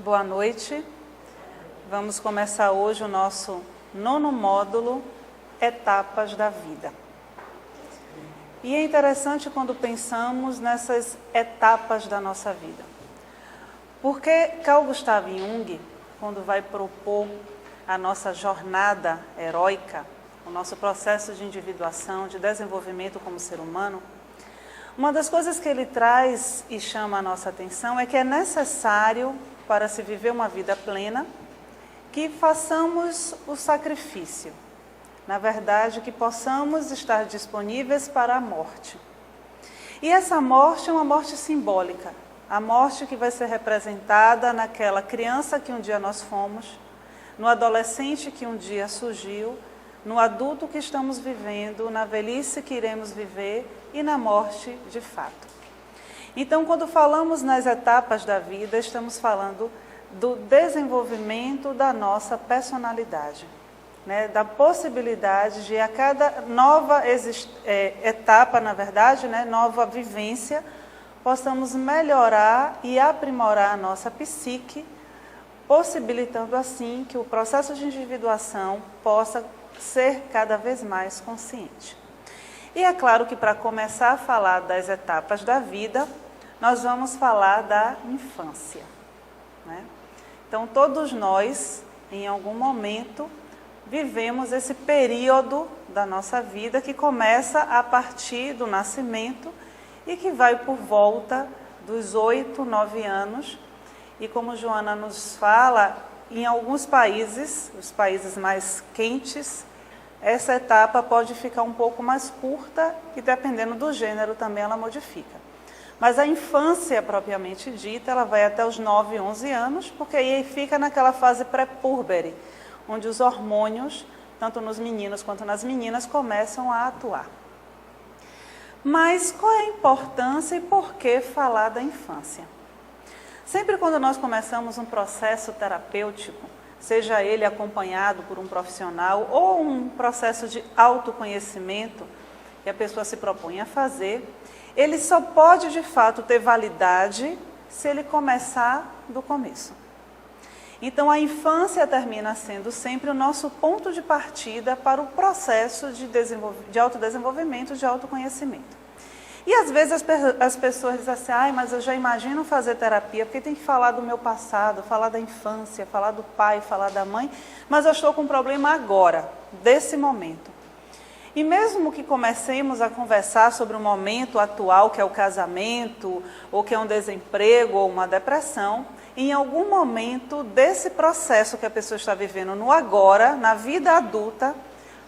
Boa noite. Vamos começar hoje o nosso 9º módulo, Etapas da Vida. E é interessante quando pensamos nessas etapas da nossa vida. Porque Carl Gustav Jung, quando vai propor a nossa jornada heróica, o nosso processo de individuação, de desenvolvimento como ser humano, uma das coisas que ele traz e chama a nossa atenção é que é necessário, para se viver uma vida plena, que façamos o sacrifício. Na verdade, que possamos estar disponíveis para a morte. E essa morte é uma morte simbólica. A morte que vai ser representada naquela criança que um dia nós fomos, no adolescente que um dia surgiu, no adulto que estamos vivendo, na velhice que iremos viver e na morte de fato. Então, quando falamos nas etapas da vida, estamos falando do desenvolvimento da nossa personalidade, né? Da possibilidade de a cada nova etapa, na verdade, né? Nova vivência, possamos melhorar e aprimorar a nossa psique, possibilitando assim que o processo de individuação possa ser cada vez mais consciente. E é claro que para começar a falar das etapas da vida, nós vamos falar da infância, né? Então, todos nós, em algum momento, vivemos esse período da nossa vida que começa a partir do nascimento e que vai por volta dos 8, 9 anos. E como Joana nos fala, em alguns países, os países mais quentes, essa etapa pode ficar um pouco mais curta e dependendo do gênero também ela modifica. Mas a infância propriamente dita, ela vai até os 9, 11 anos, porque aí fica naquela fase pré-púrbere, onde os hormônios, tanto nos meninos quanto nas meninas, começam a atuar. Mas qual é a importância e por que falar da infância? Sempre quando nós começamos um processo terapêutico, seja ele acompanhado por um profissional ou um processo de autoconhecimento que a pessoa se propõe a fazer, ele só pode de fato ter validade se ele começar do começo. Então a infância termina sendo sempre o nosso ponto de partida para o processo de autodesenvolvimento, de autoconhecimento. E às vezes as pessoas dizem assim, mas eu já imagino fazer terapia, porque tem que falar do meu passado, falar da infância, falar do pai, falar da mãe, mas eu estou com um problema agora, desse momento. E mesmo que comecemos a conversar sobre o momento atual, que é o casamento, ou que é um desemprego, ou uma depressão, em algum momento desse processo que a pessoa está vivendo no agora, na vida adulta,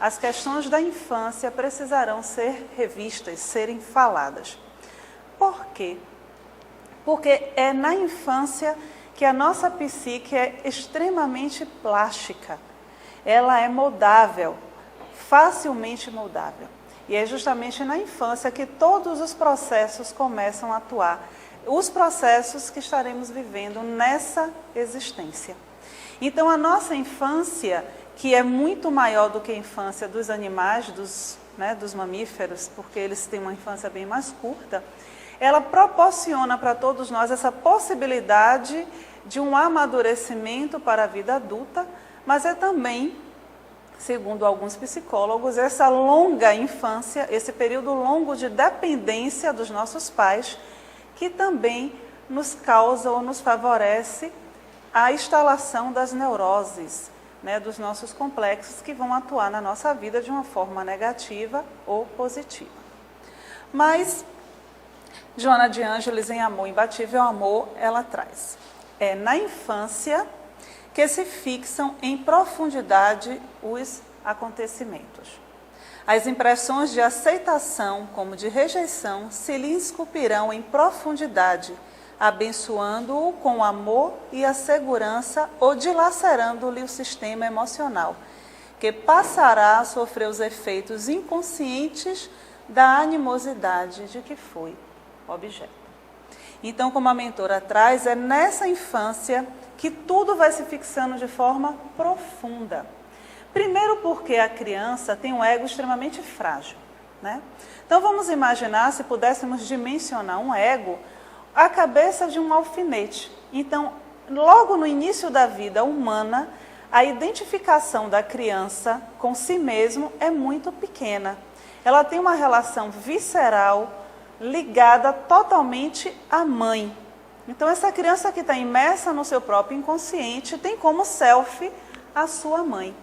as questões da infância precisarão ser revistas, serem faladas. Por quê? Porque é na infância que a nossa psique é extremamente plástica. Ela é moldável, facilmente moldável. E é justamente na infância que todos os processos começam a atuar. Os processos que estaremos vivendo nessa existência. Então, a nossa infância, que é muito maior do que a infância dos animais, dos mamíferos, porque eles têm uma infância bem mais curta, ela proporciona para todos nós essa possibilidade de um amadurecimento para a vida adulta, mas é também, segundo alguns psicólogos, essa longa infância, esse período longo de dependência dos nossos pais, que também nos causa ou nos favorece a instalação das neuroses, né, dos nossos complexos que vão atuar na nossa vida de uma forma negativa ou positiva. Mas, Joana de Ângeles, em Amor Imbatível Amor, ela traz. É na infância que se fixam em profundidade os acontecimentos. As impressões de aceitação como de rejeição se lhe esculpirão em profundidade, abençoando-o com o amor e a segurança ou dilacerando-lhe o sistema emocional, que passará a sofrer os efeitos inconscientes da animosidade de que foi objeto. Então, como a mentora traz, é nessa infância que tudo vai se fixando de forma profunda. Primeiro porque a criança tem um ego extremamente frágil, né? Então vamos imaginar, se pudéssemos dimensionar um ego, a cabeça de um alfinete. Então, logo no início da vida humana, a identificação da criança com si mesmo é muito pequena. Ela tem uma relação visceral ligada totalmente à mãe. Então, essa criança que está imersa no seu próprio inconsciente tem como self a sua mãe.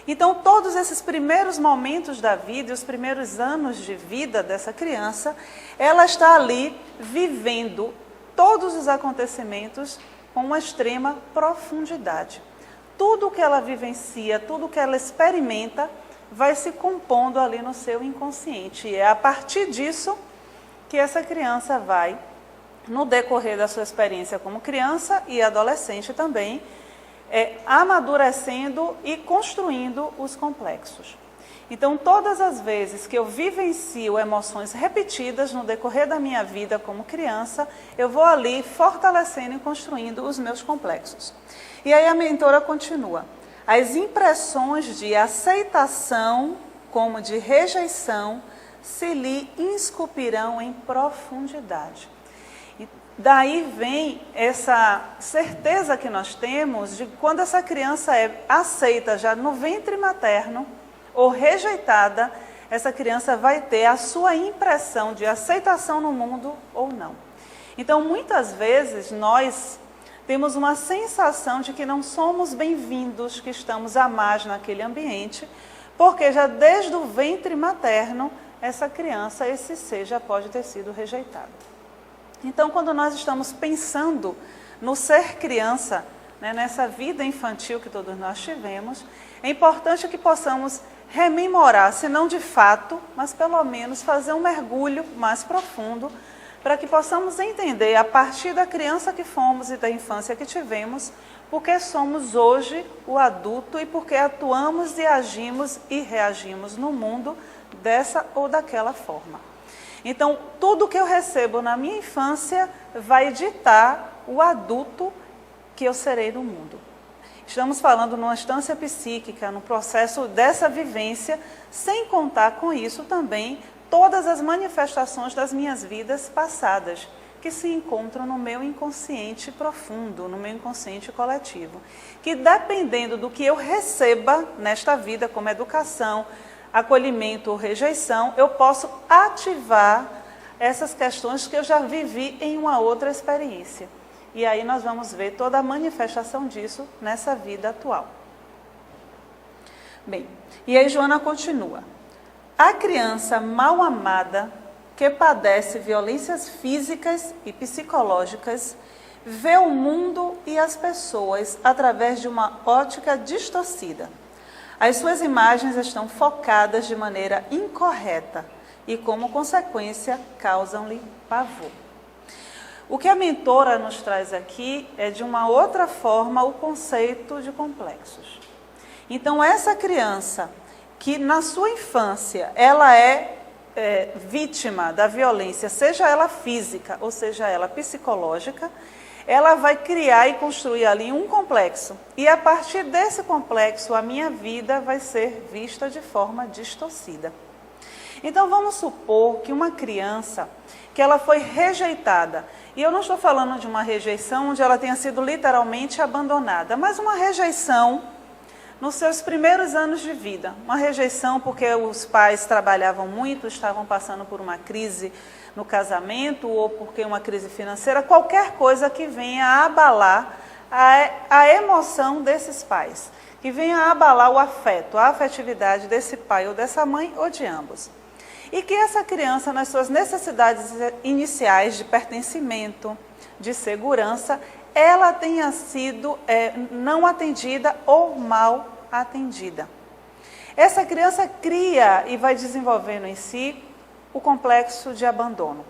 Então, todos esses primeiros momentos da vida, os primeiros anos de vida dessa criança, ela está ali vivendo todos os acontecimentos com uma extrema profundidade. Tudo que ela vivencia, tudo que ela experimenta, vai se compondo ali no seu inconsciente. E é a partir disso que essa criança vai, no decorrer da sua experiência como criança e adolescente também, amadurecendo e construindo os complexos. Então, todas as vezes que eu vivencio emoções repetidas no decorrer da minha vida como criança, eu vou ali fortalecendo e construindo os meus complexos. E aí a mentora continua. As impressões de aceitação como de rejeição se lhe esculpirão em profundidade. E daí vem essa certeza que nós temos de que quando essa criança é aceita já no ventre materno ou rejeitada, essa criança vai ter a sua impressão de aceitação no mundo ou não. Então, muitas vezes, nós temos uma sensação de que não somos bem-vindos, que estamos à margem naquele ambiente, porque já desde o ventre materno, essa criança, esse ser, já pode ter sido rejeitado. Então, quando nós estamos pensando no ser criança, né, nessa vida infantil que todos nós tivemos, é importante que possamos rememorar, se não de fato, mas pelo menos fazer um mergulho mais profundo, para que possamos entender, a partir da criança que fomos e da infância que tivemos, porque somos hoje o adulto e porque atuamos e agimos e reagimos no mundo dessa ou daquela forma. Então, tudo que eu recebo na minha infância vai ditar o adulto que eu serei no mundo. Estamos falando numa instância psíquica, no processo dessa vivência, sem contar com isso também todas as manifestações das minhas vidas passadas, que se encontram no meu inconsciente profundo, no meu inconsciente coletivo. Que dependendo do que eu receba nesta vida, como educação, acolhimento ou rejeição, eu posso ativar essas questões que eu já vivi em uma outra experiência. E aí nós vamos ver toda a manifestação disso nessa vida atual. Bem, e aí Joana continua. A criança mal amada, que padece violências físicas e psicológicas, vê o mundo e as pessoas através de uma ótica distorcida. As suas imagens estão focadas de maneira incorreta e, como consequência, causam-lhe pavor. O que a mentora nos traz aqui é, de uma outra forma, o conceito de complexos. Então, essa criança que na sua infância ela é vítima da violência, seja ela física ou seja ela psicológica, ela vai criar e construir ali um complexo. E a partir desse complexo, a minha vida vai ser vista de forma distorcida. Então, vamos supor que uma criança, que ela foi rejeitada, e eu não estou falando de uma rejeição onde ela tenha sido literalmente abandonada, mas uma rejeição nos seus primeiros anos de vida. Uma rejeição porque os pais trabalhavam muito, estavam passando por uma crise no casamento ou porque uma crise financeira, qualquer coisa que venha a abalar a emoção desses pais, que venha a abalar o afeto, a afetividade desse pai ou dessa mãe ou de ambos. E que essa criança, nas suas necessidades iniciais de pertencimento, de segurança, ela tenha sido não atendida ou mal atendida. Essa criança cria e vai desenvolvendo em si o complexo de abandono,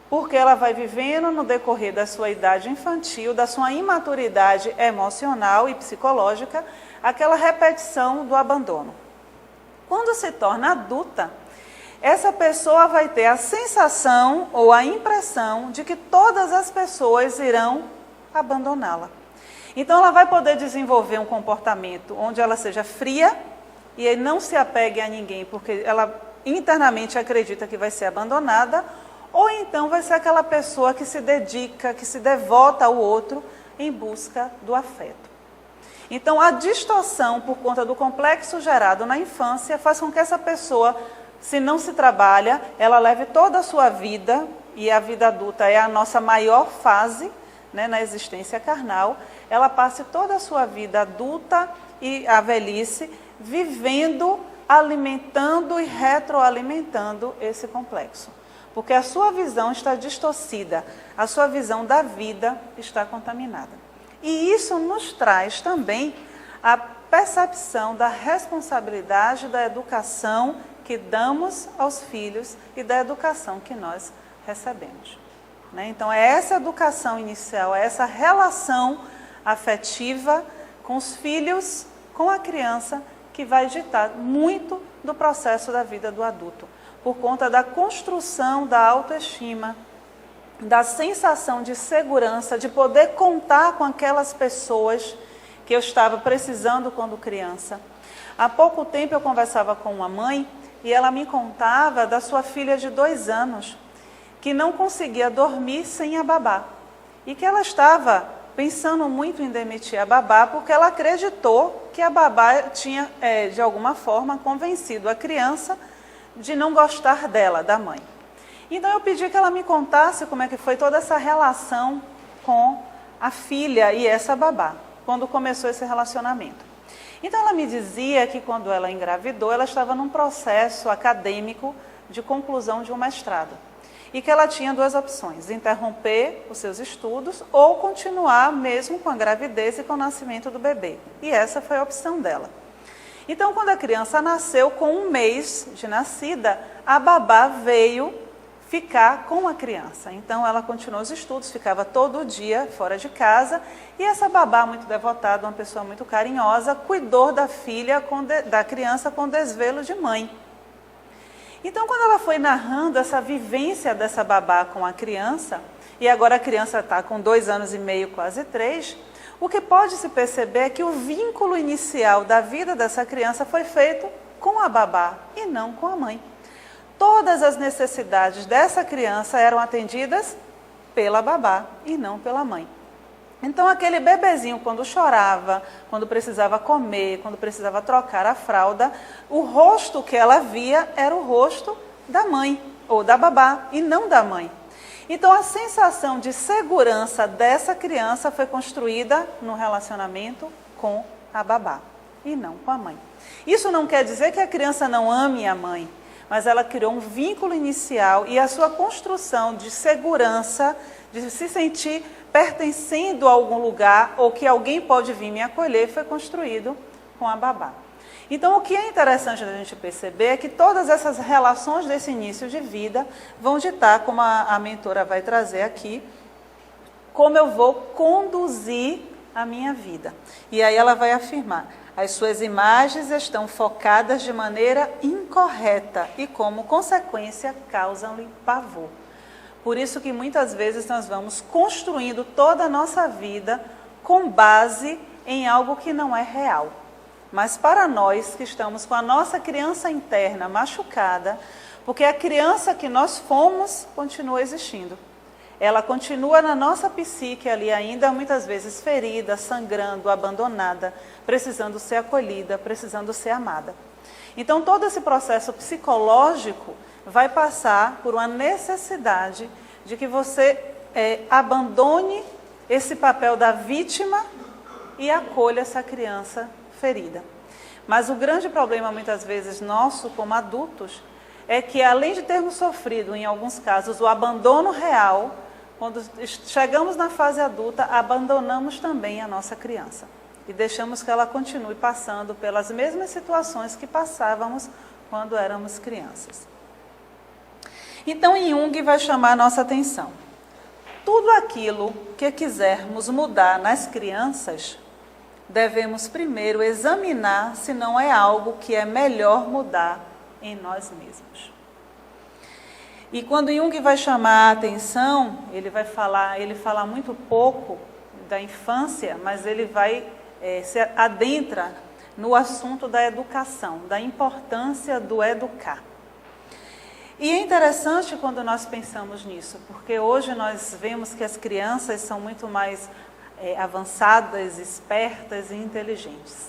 porque ela vai vivendo no decorrer da sua idade infantil, da sua imaturidade emocional e psicológica, aquela repetição do abandono. Quando se torna adulta, essa pessoa vai ter a sensação ou a impressão de que todas as pessoas irão abandoná-la. Então, ela vai poder desenvolver um comportamento onde ela seja fria e não se apegue a ninguém, porque ela internamente acredita que vai ser abandonada, ou então vai ser aquela pessoa que se dedica, que se devota ao outro, em busca do afeto. Então, a distorção por conta do complexo gerado na infância faz com que essa pessoa, se não se trabalha, ela leve toda a sua vida, e a vida adulta é a nossa maior fase, né, na existência carnal, ela passe toda a sua vida adulta e a velhice vivendo, alimentando e retroalimentando esse complexo. Porque a sua visão está distorcida, a sua visão da vida está contaminada. E isso nos traz também a percepção da responsabilidade da educação que damos aos filhos e da educação que nós recebemos. Então, é essa educação inicial, é essa relação afetiva com os filhos, com a criança, que vai ditar muito do processo da vida do adulto, por conta da construção da autoestima, da sensação de segurança, de poder contar com aquelas pessoas que eu estava precisando quando criança. Há pouco tempo eu conversava com uma mãe e ela me contava da sua filha de 2 anos, que não conseguia dormir sem a babá. E que ela estava pensando muito em demitir a babá, porque ela acreditou que a babá tinha, de alguma forma, convencido a criança de não gostar dela, da mãe. Então eu pedi que ela me contasse como é que foi toda essa relação com a filha e essa babá, quando começou esse relacionamento. Então ela me dizia que quando ela engravidou, ela estava num processo acadêmico de conclusão de um mestrado. E que ela tinha 2 opções, interromper os seus estudos ou continuar mesmo com a gravidez e com o nascimento do bebê. E essa foi a opção dela. Então, quando a criança nasceu, com 1 mês de nascida, a babá veio ficar com a criança. Então, ela continuou os estudos, ficava todo dia fora de casa. E essa babá, muito devotada, uma pessoa muito carinhosa, cuidou da filha, da criança com desvelo de mãe. Então, quando ela foi narrando essa vivência dessa babá com a criança, e agora a criança está com 2 anos e meio, quase 3, o que pode se perceber é que o vínculo inicial da vida dessa criança foi feito com a babá e não com a mãe. Todas as necessidades dessa criança eram atendidas pela babá e não pela mãe. Então, aquele bebezinho, quando chorava, quando precisava comer, quando precisava trocar a fralda, o rosto que ela via era o rosto da mãe, ou da babá, e não da mãe. Então, a sensação de segurança dessa criança foi construída no relacionamento com a babá, e não com a mãe. Isso não quer dizer que a criança não ame a mãe, mas ela criou um vínculo inicial e a sua construção de segurança, de se sentir pertencendo a algum lugar ou que alguém pode vir me acolher, foi construído com a babá. Então, o que é interessante a gente perceber é que todas essas relações desse início de vida vão ditar, como a mentora vai trazer aqui, como eu vou conduzir a minha vida. E aí ela vai afirmar: as suas imagens estão focadas de maneira incorreta e, como consequência, causam-lhe pavor. Por isso que muitas vezes nós vamos construindo toda a nossa vida com base em algo que não é real. Mas para nós que estamos com a nossa criança interna machucada, porque a criança que nós fomos continua existindo. Ela continua na nossa psique ali ainda, muitas vezes ferida, sangrando, abandonada, precisando ser acolhida, precisando ser amada. Então todo esse processo psicológico vai passar por uma necessidade de que você abandone esse papel da vítima e acolha essa criança ferida. Mas o grande problema, muitas vezes, nosso como adultos, é que além de termos sofrido, em alguns casos, o abandono real, quando chegamos na fase adulta, abandonamos também a nossa criança. E deixamos que ela continue passando pelas mesmas situações que passávamos quando éramos crianças. Então, Jung vai chamar a nossa atenção. Tudo aquilo que quisermos mudar nas crianças, devemos primeiro examinar se não é algo que é melhor mudar em nós mesmos. E quando Jung vai chamar a atenção, ele fala muito pouco da infância, mas ele se adentra no assunto da educação, da importância do educar. E é interessante quando nós pensamos nisso, porque hoje nós vemos que as crianças são muito mais avançadas, espertas e inteligentes.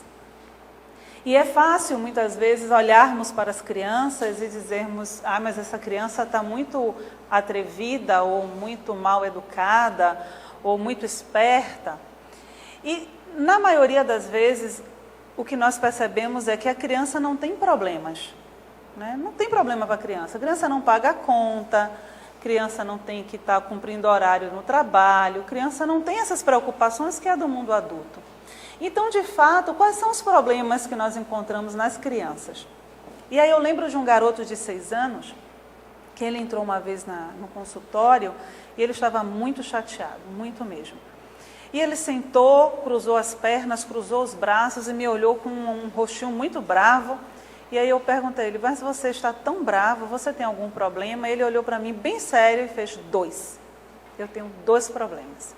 E é fácil, muitas vezes, olharmos para as crianças e dizermos: ah, mas essa criança está muito atrevida, ou muito mal educada, ou muito esperta. E, na maioria das vezes, o que nós percebemos é que a criança não tem problemas. Né? Não tem problema para a criança não paga a conta, a criança não tem que estar cumprindo horário no trabalho, a criança não tem essas preocupações que é do mundo adulto. Então, de fato, quais são os problemas que nós encontramos nas crianças? E aí eu lembro de um garoto de 6 anos, que ele entrou uma vez no consultório e ele estava muito chateado, muito mesmo. E ele sentou, cruzou as pernas, cruzou os braços e me olhou com um rostinho muito bravo. E aí eu perguntei a ele: mas você está tão bravo, você tem algum problema? Ele olhou para mim bem sério e fez: 2. Eu tenho 2 problemas.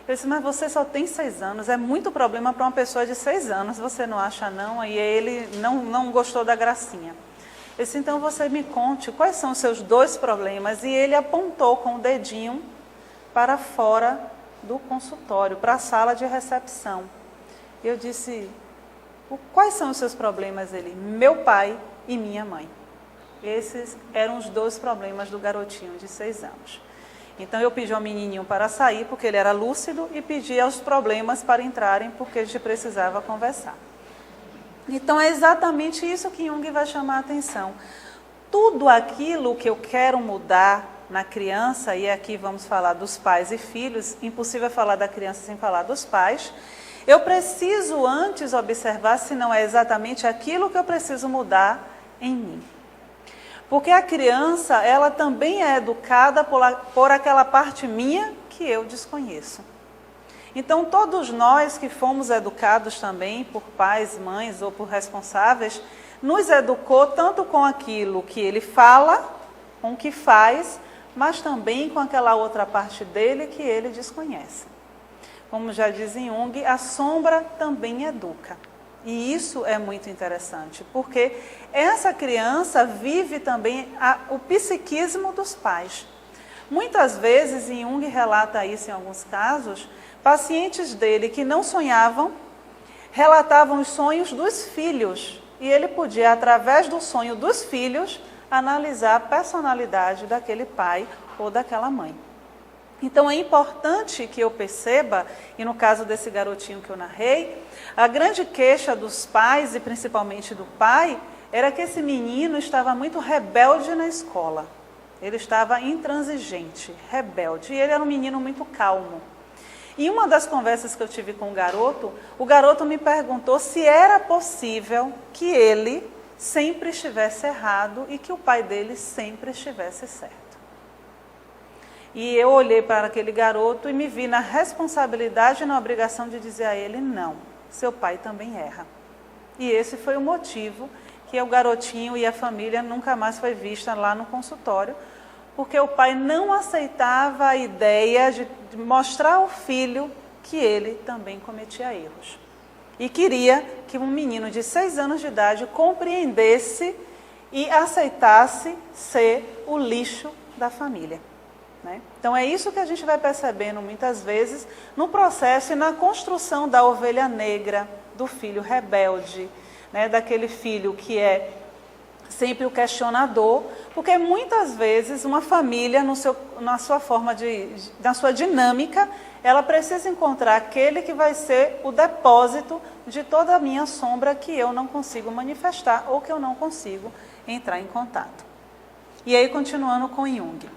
Eu disse: mas você só tem 6 anos, é muito problema para uma pessoa de 6 anos, você não acha não? E ele não gostou da gracinha. Eu disse: então você me conte, quais são os seus 2 problemas? E ele apontou com o dedinho para fora do consultório, para a sala de recepção. Eu disse: quais são os seus problemas? Ele: meu pai e minha mãe. Esses eram os 2 problemas do garotinho de 6 anos. Então eu pedi ao menininho para sair, porque ele era lúcido, e pedi aos problemas para entrarem, porque a gente precisava conversar. Então é exatamente isso que Jung vai chamar a atenção. Tudo aquilo que eu quero mudar na criança, e aqui vamos falar dos pais e filhos, impossível falar da criança sem falar dos pais, eu preciso antes observar se não é exatamente aquilo que eu preciso mudar em mim. Porque a criança, ela também é educada por aquela parte minha que eu desconheço. Então, todos nós que fomos educados também por pais, mães ou por responsáveis, nos educou tanto com aquilo que ele fala, com o que faz, mas também com aquela outra parte dele que ele desconhece. Como já diz Jung, a sombra também educa. E isso é muito interessante, porque essa criança vive também o psiquismo dos pais. Muitas vezes, e Jung relata isso em alguns casos, pacientes dele que não sonhavam, relatavam os sonhos dos filhos. E ele podia, através do sonho dos filhos, analisar a personalidade daquele pai ou daquela mãe. Então é importante que eu perceba, e no caso desse garotinho que eu narrei, a grande queixa dos pais, e principalmente do pai, era que esse menino estava muito rebelde na escola. Ele estava intransigente, rebelde, e ele era um menino muito calmo. E uma das conversas que eu tive com o garoto me perguntou se era possível que ele sempre estivesse errado e que o pai dele sempre estivesse certo. E eu olhei para aquele garoto e me vi na responsabilidade e na obrigação de dizer a ele: não, seu pai também erra. E esse foi o motivo que o garotinho e a família nunca mais foi vista lá no consultório, porque o pai não aceitava a ideia de mostrar ao filho que ele também cometia erros. E queria que um menino de 6 anos de idade compreendesse e aceitasse ser o lixo da família. Então é isso que a gente vai percebendo muitas vezes no processo e na construção da ovelha negra, do filho rebelde, daquele filho que é sempre o questionador, porque muitas vezes uma família, na sua forma na sua dinâmica, ela precisa encontrar aquele que vai ser o depósito de toda a minha sombra que eu não consigo manifestar ou que eu não consigo entrar em contato. E aí, continuando com Jung.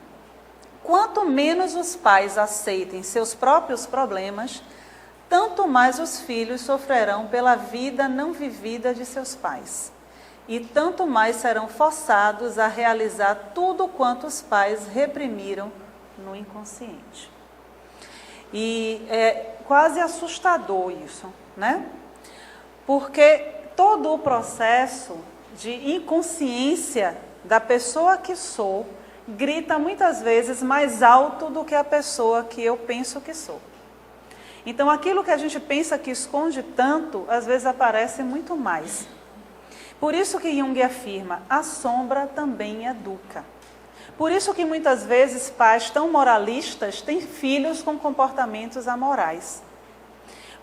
Quanto menos os pais aceitem seus próprios problemas, tanto mais os filhos sofrerão pela vida não vivida de seus pais. E tanto mais serão forçados a realizar tudo quanto os pais reprimiram no inconsciente. E é quase assustador isso, Porque todo o processo de inconsciência da pessoa que sou grita muitas vezes mais alto do que a pessoa que eu penso que sou. Então, aquilo que a gente pensa que esconde tanto, às vezes aparece muito mais. Por isso que Jung afirma, a sombra também educa. Por isso que muitas vezes pais tão moralistas têm filhos com comportamentos amorais.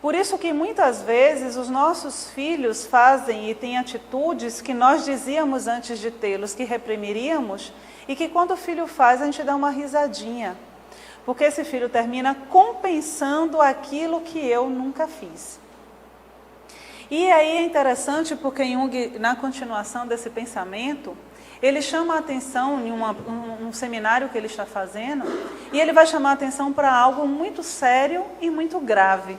Por isso que muitas vezes os nossos filhos fazem e têm atitudes que nós dizíamos antes de tê-los que reprimiríamos, e que quando o filho faz a gente dá uma risadinha, porque esse filho termina compensando aquilo que eu nunca fiz. E aí é interessante porque Jung, na continuação desse pensamento, ele chama a atenção em um seminário que ele está fazendo, e ele vai chamar a atenção para algo muito sério e muito grave.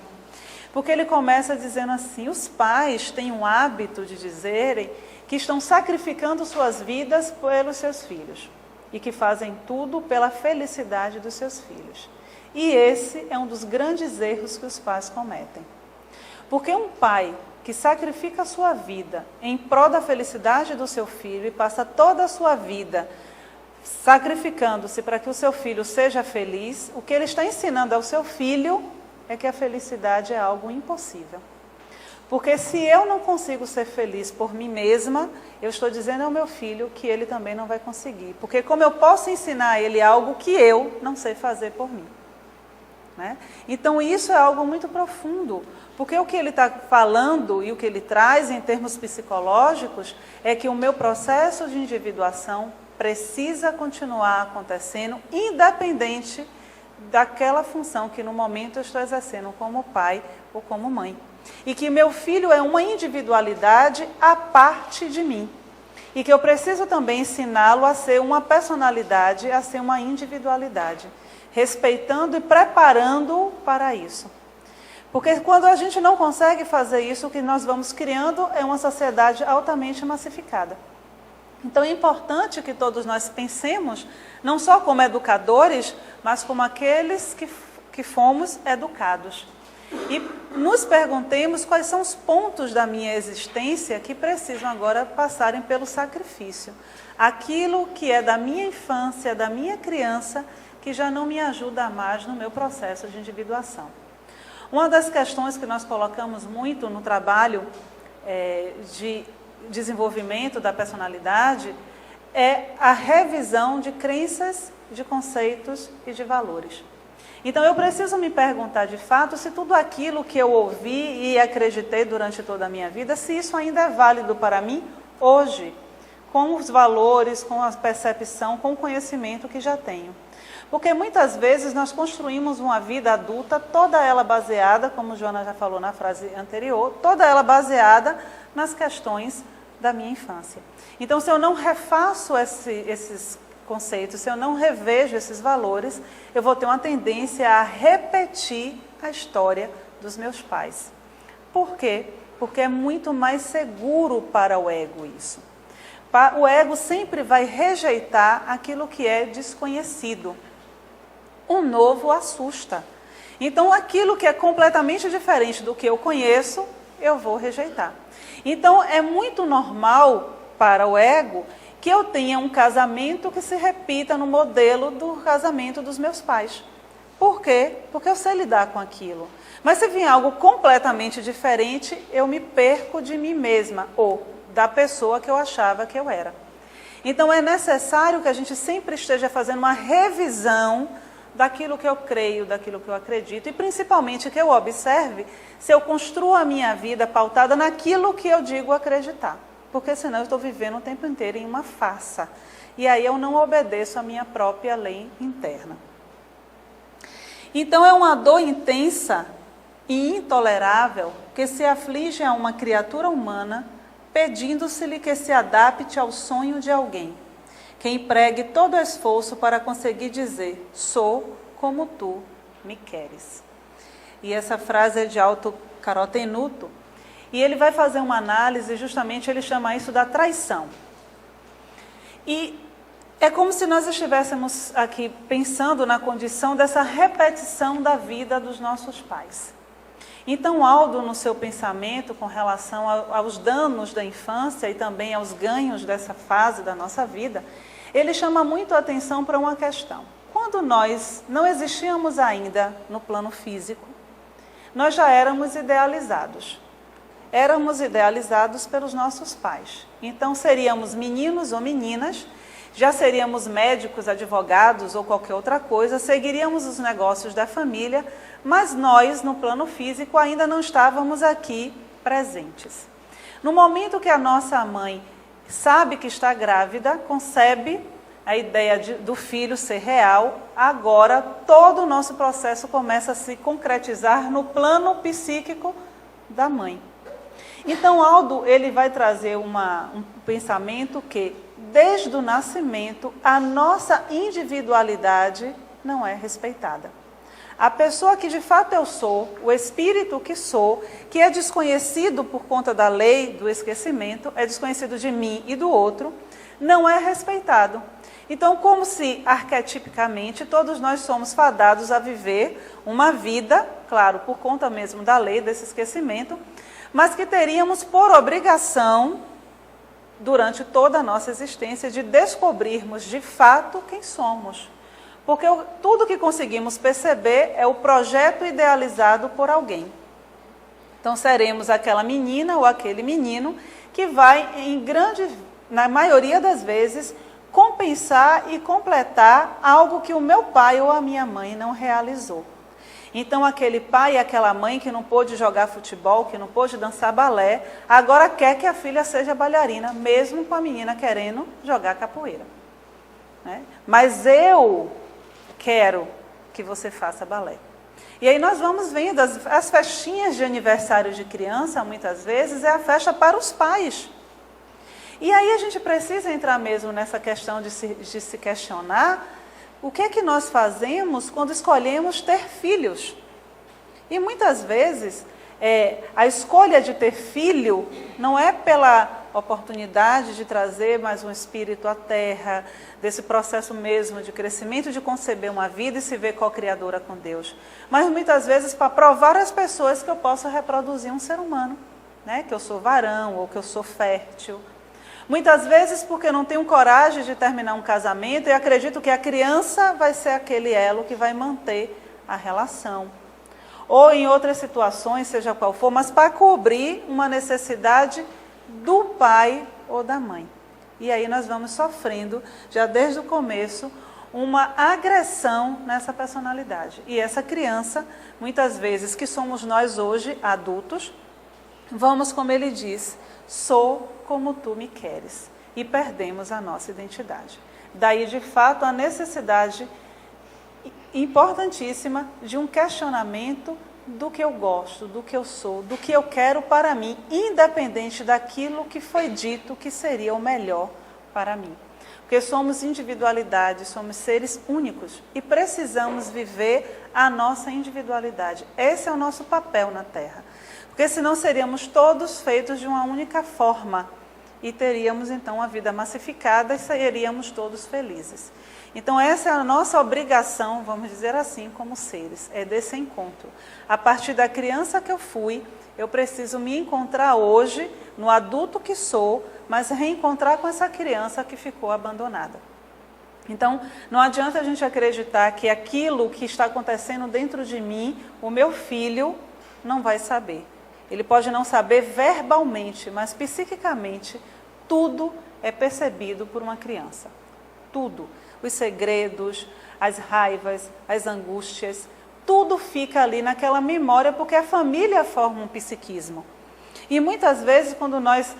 Porque ele começa dizendo assim: os pais têm um hábito de dizerem que estão sacrificando suas vidas pelos seus filhos e que fazem tudo pela felicidade dos seus filhos. E esse é um dos grandes erros que os pais cometem. Porque um pai que sacrifica a sua vida em prol da felicidade do seu filho e passa toda a sua vida sacrificando-se para que o seu filho seja feliz, o que ele está ensinando ao seu filho é que a felicidade é algo impossível. Porque se eu não consigo ser feliz por mim mesma, eu estou dizendo ao meu filho que ele também não vai conseguir. Porque como eu posso ensinar a ele algo que eu não sei fazer por mim? Né? Então isso é algo muito profundo, porque o que ele está falando e o que ele traz em termos psicológicos é que o meu processo de individuação precisa continuar acontecendo independente daquela função que no momento eu estou exercendo como pai ou como mãe. E que meu filho é uma individualidade à parte de mim. E que eu preciso também ensiná-lo a ser uma personalidade, a ser uma individualidade, respeitando e preparando-o para isso. Porque quando a gente não consegue fazer isso, o que nós vamos criando é uma sociedade altamente massificada. Então é importante que todos nós pensemos, não só como educadores, mas como aqueles que fomos educados. E nos perguntemos quais são os pontos da minha existência que precisam agora passarem pelo sacrifício. Aquilo que é da minha infância, da minha criança, que já não me ajuda mais no meu processo de individuação. Uma das questões que nós colocamos muito no trabalho de desenvolvimento da personalidade é a revisão de crenças, de conceitos e de valores. Então eu preciso me perguntar de fato se tudo aquilo que eu ouvi e acreditei durante toda a minha vida, se isso ainda é válido para mim hoje, com os valores, com a percepção, com o conhecimento que já tenho. Porque muitas vezes nós construímos uma vida adulta, toda ela baseada, como Joana já falou na frase anterior, toda ela baseada nas questões da minha infância. Então, se eu não refaço esses conceitos, se eu não revejo esses valores, eu vou ter uma tendência a repetir a história dos meus pais. Por quê? Porque é muito mais seguro para o ego isso. O ego sempre vai rejeitar aquilo que é desconhecido. O novo assusta. Então, aquilo que é completamente diferente do que eu conheço, eu vou rejeitar. Então, é muito normal para o ego que eu tenha um casamento que se repita no modelo do casamento dos meus pais. Por quê? Porque eu sei lidar com aquilo. Mas se vier algo completamente diferente, eu me perco de mim mesma, ou da pessoa que eu achava que eu era. Então, é necessário que a gente sempre esteja fazendo uma revisão daquilo que eu creio, daquilo que eu acredito, e principalmente que eu observe se eu construo a minha vida pautada naquilo que eu digo acreditar. Porque senão eu estou vivendo o tempo inteiro em uma farsa. E aí eu não obedeço a minha própria lei interna. Então é uma dor intensa e intolerável que se aflige a uma criatura humana, pedindo-se-lhe que se adapte ao sonho de alguém, que empregue todo o esforço para conseguir dizer: sou como tu me queres. E essa frase é de Alto Carotenuto, e ele vai fazer uma análise, justamente ele chama isso da traição. E é como se nós estivéssemos aqui pensando na condição dessa repetição da vida dos nossos pais. Então, Aldo, no seu pensamento com relação aos danos da infância e também aos ganhos dessa fase da nossa vida, ele chama muito a atenção para uma questão. Quando nós não existíamos ainda no plano físico, nós já éramos idealizados. Éramos idealizados pelos nossos pais. Então, seríamos meninos ou meninas já seríamos médicos, advogados ou qualquer outra coisa, seguiríamos os negócios da família, mas nós, no plano físico, ainda não estávamos aqui presentes. No momento que a nossa mãe sabe que está grávida, concebe a ideia do filho ser real, agora todo o nosso processo começa a se concretizar no plano psíquico da mãe. Então, Aldo, ele vai trazer um pensamento que, desde o nascimento, a nossa individualidade não é respeitada. A pessoa que de fato eu sou, o espírito que sou, que é desconhecido por conta da lei do esquecimento, é desconhecido de mim e do outro, não é respeitado. Então, como se arquetipicamente todos nós somos fadados a viver uma vida, claro, por conta mesmo da lei desse esquecimento, mas que teríamos por obrigação, durante toda a nossa existência, de descobrirmos de fato quem somos. Porque tudo que conseguimos perceber é o projeto idealizado por alguém. Então seremos aquela menina ou aquele menino que vai, na maioria das vezes, compensar e completar algo que o meu pai ou a minha mãe não realizou. Então aquele pai e aquela mãe que não pôde jogar futebol, que não pôde dançar balé, agora quer que a filha seja bailarina, mesmo com a menina querendo jogar capoeira. Né? Mas eu quero que você faça balé. E aí nós vamos vendo, as festinhas de aniversário de criança, muitas vezes, é a festa para os pais. E aí a gente precisa entrar mesmo nessa questão de se questionar o que é que nós fazemos quando escolhemos ter filhos. E muitas vezes a escolha de ter filho não é pela oportunidade de trazer mais um espírito à terra, desse processo mesmo de crescimento, de conceber uma vida e se ver co-criadora com Deus. Mas muitas vezes para provar às pessoas que eu posso reproduzir um ser humano, né? Que eu sou varão ou que eu sou fértil. Muitas vezes porque eu não tenho coragem de terminar um casamento e acredito que a criança vai ser aquele elo que vai manter a relação. Ou em outras situações, seja qual for, mas para cobrir uma necessidade do pai ou da mãe. E aí nós vamos sofrendo, já desde o começo, uma agressão nessa personalidade. E essa criança, muitas vezes, que somos nós hoje, adultos, vamos, como ele diz, sou como tu me queres. E perdemos a nossa identidade. Daí, de fato, a necessidade importantíssima de um questionamento do que eu gosto, do que eu sou, do que eu quero para mim, independente daquilo que foi dito que seria o melhor para mim. Porque somos individualidades, somos seres únicos e precisamos viver a nossa individualidade. Esse é o nosso papel na Terra. Porque senão seríamos todos feitos de uma única forma e teríamos então a vida massificada e seríamos todos felizes. Então essa é a nossa obrigação, vamos dizer assim, como seres, é desse encontro. A partir da criança que eu fui, eu preciso me encontrar hoje no adulto que sou, mas reencontrar com essa criança que ficou abandonada. Então, não adianta a gente acreditar que aquilo que está acontecendo dentro de mim, o meu filho não vai saber. Ele pode não saber verbalmente, mas psiquicamente, tudo é percebido por uma criança. Tudo. Os segredos, as raivas, as angústias, tudo fica ali naquela memória, porque a família forma um psiquismo. E muitas vezes, quando nós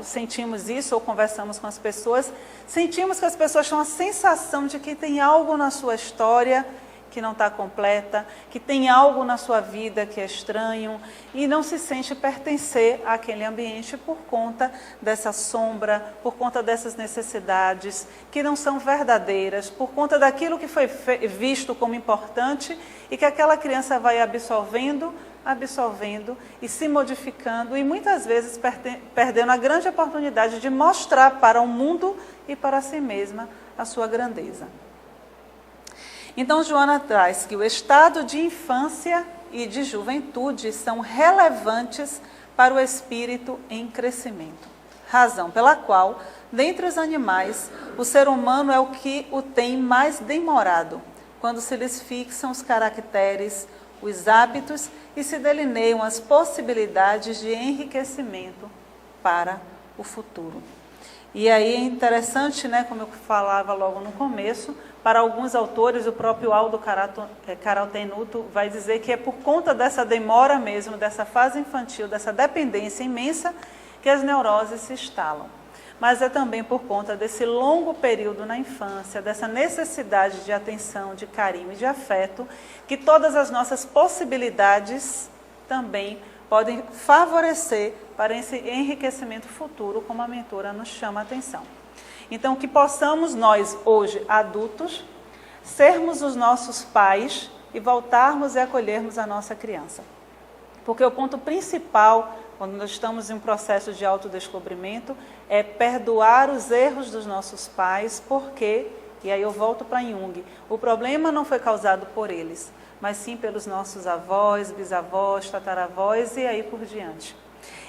sentimos isso, ou conversamos com as pessoas, sentimos que as pessoas têm a sensação de que tem algo na sua história que não está completa, que tem algo na sua vida que é estranho e não se sente pertencer àquele ambiente por conta dessa sombra, por conta dessas necessidades que não são verdadeiras, por conta daquilo que foi visto como importante e que aquela criança vai absorvendo e se modificando e muitas vezes perdendo a grande oportunidade de mostrar para o mundo e para si mesma a sua grandeza. Então, Joana traz que o estado de infância e de juventude são relevantes para o espírito em crescimento. Razão pela qual, dentre os animais, o ser humano é o que o tem mais demorado, quando se lhes fixam os caracteres, os hábitos e se delineiam as possibilidades de enriquecimento para o futuro. E aí é interessante, né, como eu falava logo no começo, para alguns autores, o próprio Aldo Caraltenuto vai dizer que é por conta dessa demora mesmo, dessa fase infantil, dessa dependência imensa, que as neuroses se instalam. Mas é também por conta desse longo período na infância, dessa necessidade de atenção, de carinho e de afeto, que todas as nossas possibilidades também podem favorecer para esse enriquecimento futuro, como a mentora nos chama a atenção. Então, que possamos nós, hoje, adultos, sermos os nossos pais e voltarmos e acolhermos a nossa criança. Porque o ponto principal, quando nós estamos em um processo de autodescobrimento, é perdoar os erros dos nossos pais, porque, e aí eu volto para Jung, o problema não foi causado por eles, mas sim pelos nossos avós, bisavós, tataravós e aí por diante.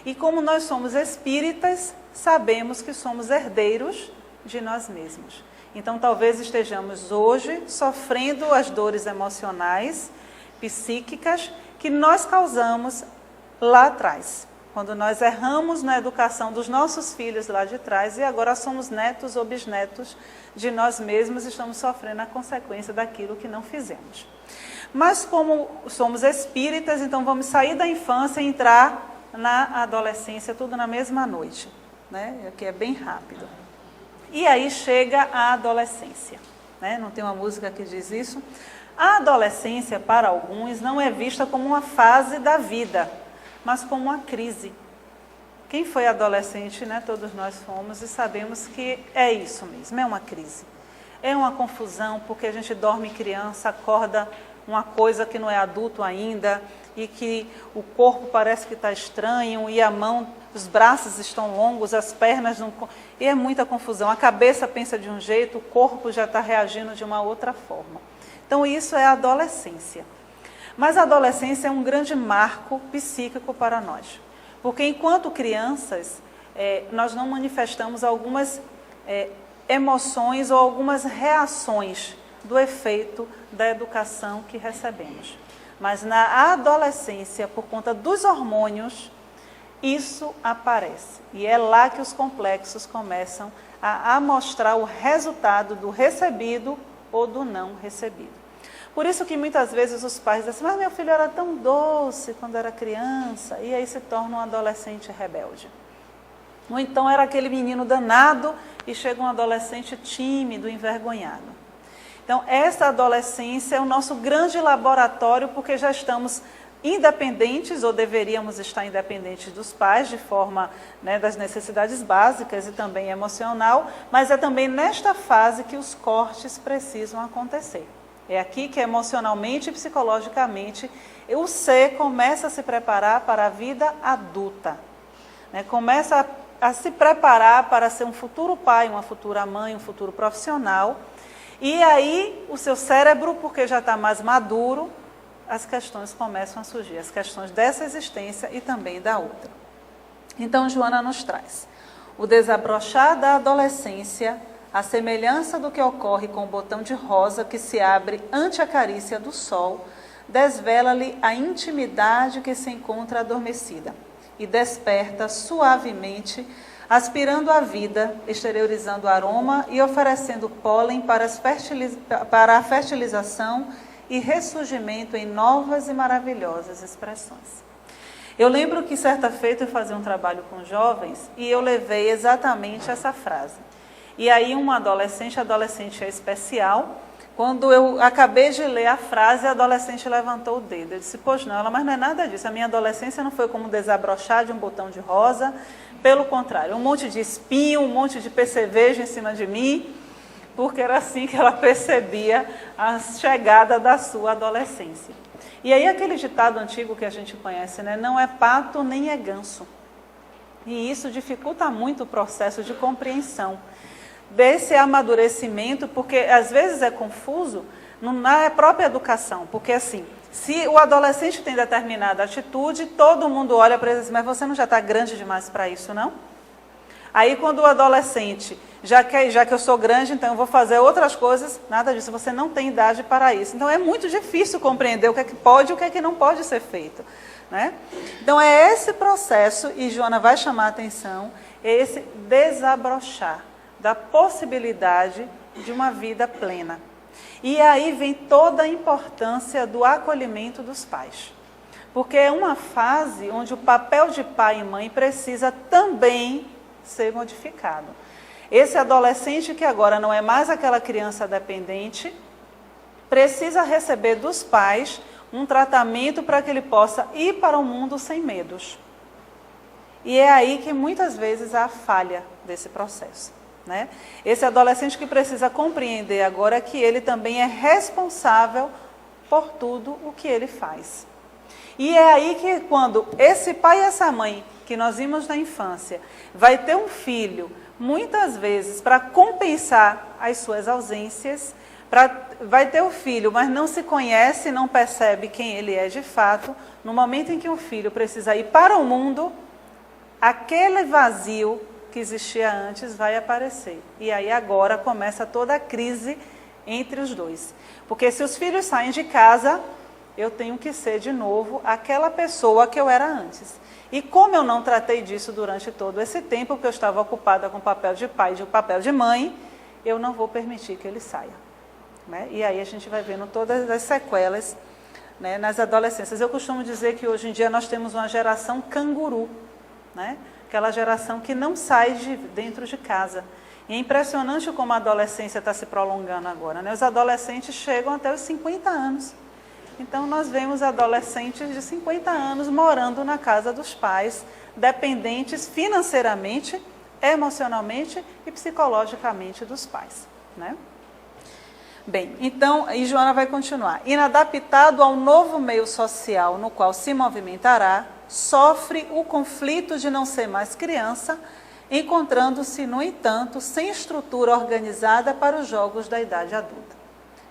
E como nós somos espíritas, sabemos que somos herdeiros de nós mesmos. Então, talvez estejamos hoje sofrendo as dores emocionais, psíquicas, que nós causamos lá atrás, quando nós erramos na educação dos nossos filhos lá de trás e agora somos netos ou bisnetos de nós mesmos e estamos sofrendo a consequência daquilo que não fizemos. Mas como somos espíritas, então vamos sair da infância e entrar na adolescência, tudo na mesma noite, né? Aqui é bem rápido. E aí chega a adolescência, né? Não tem uma música que diz isso? A adolescência, para alguns, não é vista como uma fase da vida, mas como uma crise. Quem foi adolescente, né? Todos nós fomos e sabemos que é isso mesmo, é uma crise. É uma confusão, porque a gente dorme criança, acorda uma coisa que não é adulto ainda, e que o corpo parece que está estranho, e a mão, os braços estão longos, as pernas não... E é muita confusão. A cabeça pensa de um jeito, o corpo já está reagindo de uma outra forma. Então isso é a adolescência. Mas a adolescência é um grande marco psíquico para nós. Porque enquanto crianças, nós não manifestamos algumas emoções ou algumas reações do efeito da educação que recebemos. Mas na adolescência, por conta dos hormônios, isso aparece. E é lá que os complexos começam a mostrar o resultado do recebido ou do não recebido. Por isso que muitas vezes os pais dizem assim, mas meu filho era tão doce quando era criança, e aí se torna um adolescente rebelde. Ou então era aquele menino danado e chega um adolescente tímido, envergonhado. Então, essa adolescência é o nosso grande laboratório, porque já estamos independentes, ou deveríamos estar independentes dos pais, de forma, né, das necessidades básicas e também emocional, mas é também nesta fase que os cortes precisam acontecer. É aqui que emocionalmente e psicologicamente o ser começa a se preparar para a vida adulta, né? Começa a se preparar para ser um futuro pai, uma futura mãe, um futuro profissional. E aí o seu cérebro, porque já está mais maduro, as questões começam a surgir, as questões dessa existência e também da outra. Então Joana nos traz o desabrochar da adolescência, a semelhança do que ocorre com o botão de rosa que se abre ante a carícia do sol, desvela-lhe a intimidade que se encontra adormecida e desperta suavemente, aspirando a vida, exteriorizando o aroma e oferecendo pólen para a fertilização e ressurgimento em novas e maravilhosas expressões. Eu lembro que certa feita eu fazia um trabalho com jovens e eu levei exatamente essa frase. E aí uma adolescente é especial, quando eu acabei de ler a frase, a adolescente levantou o dedo. Eu disse, pois não, mas não é nada disso. A minha adolescência não foi como desabrochar de um botão de rosa, pelo contrário, um monte de espinho, um monte de percevejo em cima de mim, porque era assim que ela percebia a chegada da sua adolescência. E aí aquele ditado antigo que a gente conhece, né? Não é pato nem é ganso. E isso dificulta muito o processo de compreensão desse amadurecimento, porque às vezes é confuso na própria educação, porque assim, se o adolescente tem determinada atitude, todo mundo olha para ele e diz, mas você não já está grande demais para isso, não? Aí quando o adolescente, já que eu sou grande, então eu vou fazer outras coisas, nada disso, você não tem idade para isso. Então é muito difícil compreender o que é que pode e o que é que não pode ser feito, né? Então é esse processo, e Joana vai chamar a atenção, é esse desabrochar da possibilidade de uma vida plena. E aí vem toda a importância do acolhimento dos pais. Porque é uma fase onde o papel de pai e mãe precisa também ser modificado. Esse adolescente que agora não é mais aquela criança dependente, precisa receber dos pais um tratamento para que ele possa ir para o mundo sem medos. E é aí que muitas vezes há a falha desse processo, né? Esse adolescente que precisa compreender agora que ele também é responsável por tudo o que ele faz. E é aí que quando esse pai e essa mãe, que nós vimos na infância, vai ter um filho, muitas vezes para compensar as suas ausências, vai ter o filho, mas não se conhece, não percebe quem ele é de fato, no momento em que o filho precisa ir para o mundo, aquele vazio que existia antes vai aparecer. E aí agora começa toda a crise entre os dois. Porque se os filhos saem de casa, eu tenho que ser de novo aquela pessoa que eu era antes. E como eu não tratei disso durante todo esse tempo, porque eu estava ocupada com o papel de pai e o papel de mãe, eu não vou permitir que ele saia, né? E aí a gente vai vendo todas as sequelas, né, nas adolescências. Eu costumo dizer que hoje em dia nós temos uma geração canguru, né? Aquela geração que não sai de dentro de casa. E é impressionante como a adolescência está se prolongando agora, né? Os adolescentes chegam até os 50 anos. Então, nós vemos adolescentes de 50 anos morando na casa dos pais, dependentes financeiramente, emocionalmente e psicologicamente dos pais, né? Bem, então, e Joana vai continuar. Inadaptado ao novo meio social no qual se movimentará, sofre o conflito de não ser mais criança, encontrando-se, no entanto, sem estrutura organizada para os jogos da idade adulta.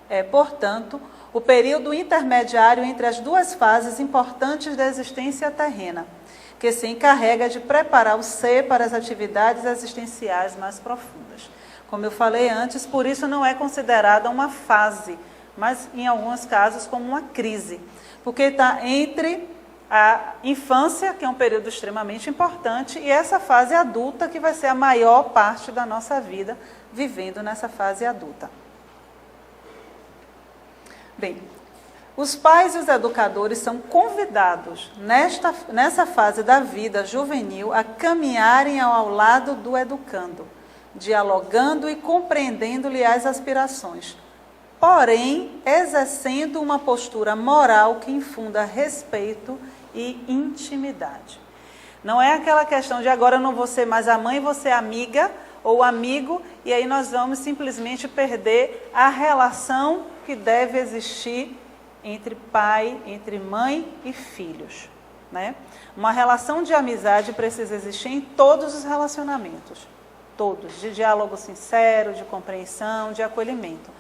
É, portanto, o período intermediário entre as duas fases importantes da existência terrena, que se encarrega de preparar o ser para as atividades existenciais mais profundas. Como eu falei antes, por isso não é considerada uma fase, mas em alguns casos como uma crise, porque está entre a infância, que é um período extremamente importante, e essa fase adulta, que vai ser a maior parte da nossa vida, vivendo nessa fase adulta. Bem, os pais e os educadores são convidados, nessa fase da vida juvenil, a caminharem ao lado do educando, dialogando e compreendendo-lhe as aspirações, porém, exercendo uma postura moral que infunda respeito e intimidade. Não é aquela questão de agora eu não vou ser mais a mãe, vou ser amiga ou amigo, e aí nós vamos simplesmente perder a relação que deve existir entre pai, entre mãe e filhos, né? Uma relação de amizade precisa existir em todos os relacionamentos, todos, de diálogo sincero, de compreensão, de acolhimento.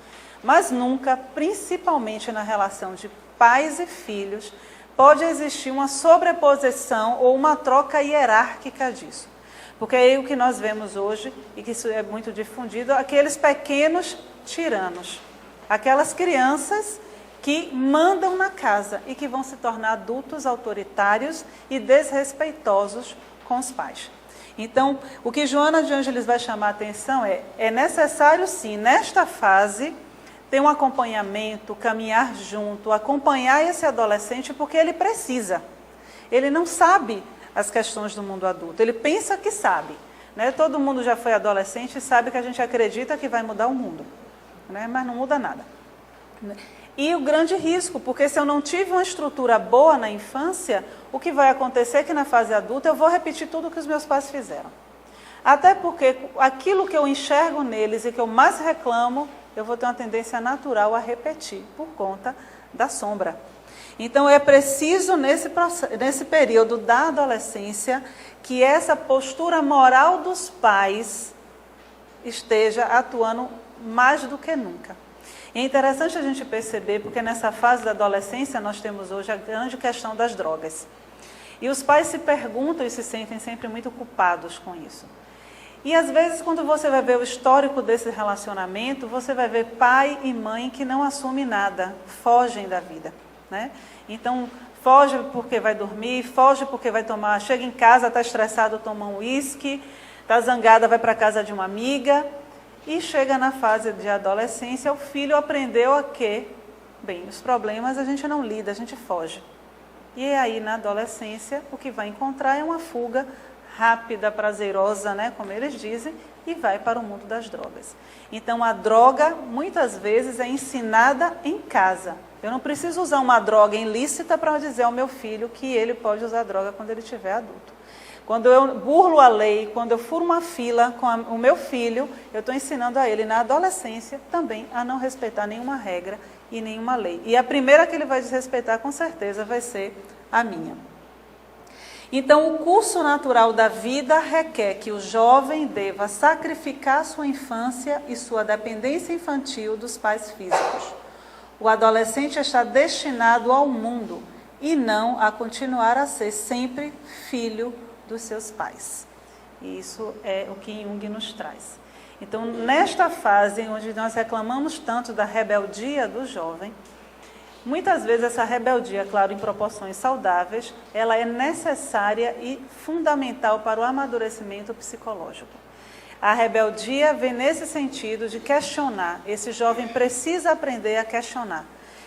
Mas nunca, principalmente na relação de pais e filhos, pode existir uma sobreposição ou uma troca hierárquica disso. Porque é o que nós vemos hoje, e que isso é muito difundido, aqueles pequenos tiranos. Aquelas crianças que mandam na casa e que vão se tornar adultos autoritários e desrespeitosos com os pais. Então, o que Joana de Ângeles vai chamar a atenção é necessário sim, nesta fase, ter um acompanhamento, caminhar junto, acompanhar esse adolescente porque ele precisa. Ele não sabe as questões do mundo adulto, ele pensa que sabe, né? Todo mundo já foi adolescente e sabe que a gente acredita que vai mudar o mundo, né? Mas não muda nada. E o grande risco, porque se eu não tive uma estrutura boa na infância, o que vai acontecer é que na fase adulta eu vou repetir tudo o que os meus pais fizeram. Até porque aquilo que eu enxergo neles e que eu mais reclamo, eu vou ter uma tendência natural a repetir, por conta da sombra. Então é preciso nesse período da adolescência que essa postura moral dos pais esteja atuando mais do que nunca. É interessante a gente perceber, porque nessa fase da adolescência nós temos hoje a grande questão das drogas. E os pais se perguntam e se sentem sempre muito culpados com isso. E às vezes, quando você vai ver o histórico desse relacionamento, você vai ver pai e mãe que não assumem nada, fogem da vida, né? Então, foge porque vai dormir, foge porque vai tomar, chega em casa, está estressado, toma um uísque, está zangada, vai para a casa de uma amiga, e chega na fase de adolescência, o filho aprendeu a que, bem, os problemas a gente não lida, a gente foge. E aí, na adolescência, o que vai encontrar é uma fuga rápida, prazerosa, né, como eles dizem, e vai para o mundo das drogas. Então, a droga, muitas vezes, é ensinada em casa. Eu não preciso usar uma droga ilícita para dizer ao meu filho que ele pode usar droga quando ele estiver adulto. Quando eu burlo a lei, quando eu furo uma fila com o meu filho, eu estou ensinando a ele, na adolescência, também a não respeitar nenhuma regra e nenhuma lei. E a primeira que ele vai desrespeitar, com certeza, vai ser a minha. Então, o curso natural da vida requer que o jovem deva sacrificar sua infância e sua dependência infantil dos pais físicos. O adolescente está destinado ao mundo e não a continuar a ser sempre filho dos seus pais. E isso é o que Jung nos traz. Então, nesta fase onde nós reclamamos tanto da rebeldia do jovem, muitas vezes essa rebeldia, claro, em proporções saudáveis, ela é necessária e fundamental para o amadurecimento psicológico. A rebeldia vem nesse sentido de questionar. Esse jovem precisa aprender a questionar.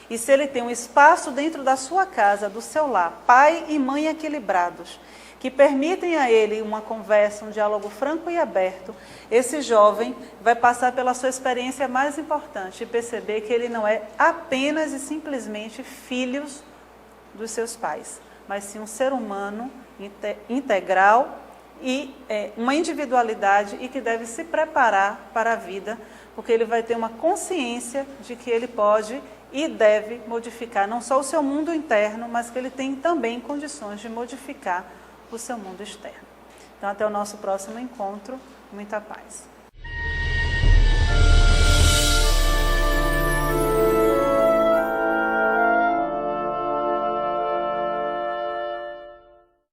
E se ele tem um espaço dentro da sua casa, do seu lar, pai e mãe equilibrados, que permitem a ele uma conversa, um diálogo franco e aberto, esse jovem vai passar pela sua experiência mais importante e perceber que ele não é apenas e simplesmente filho dos seus pais, mas sim um ser humano integral e uma individualidade e que deve se preparar para a vida, porque ele vai ter uma consciência de que ele pode e deve modificar não só o seu mundo interno, mas que ele tem também condições de modificar o seu mundo externo. Então, até o nosso próximo encontro. Muita paz.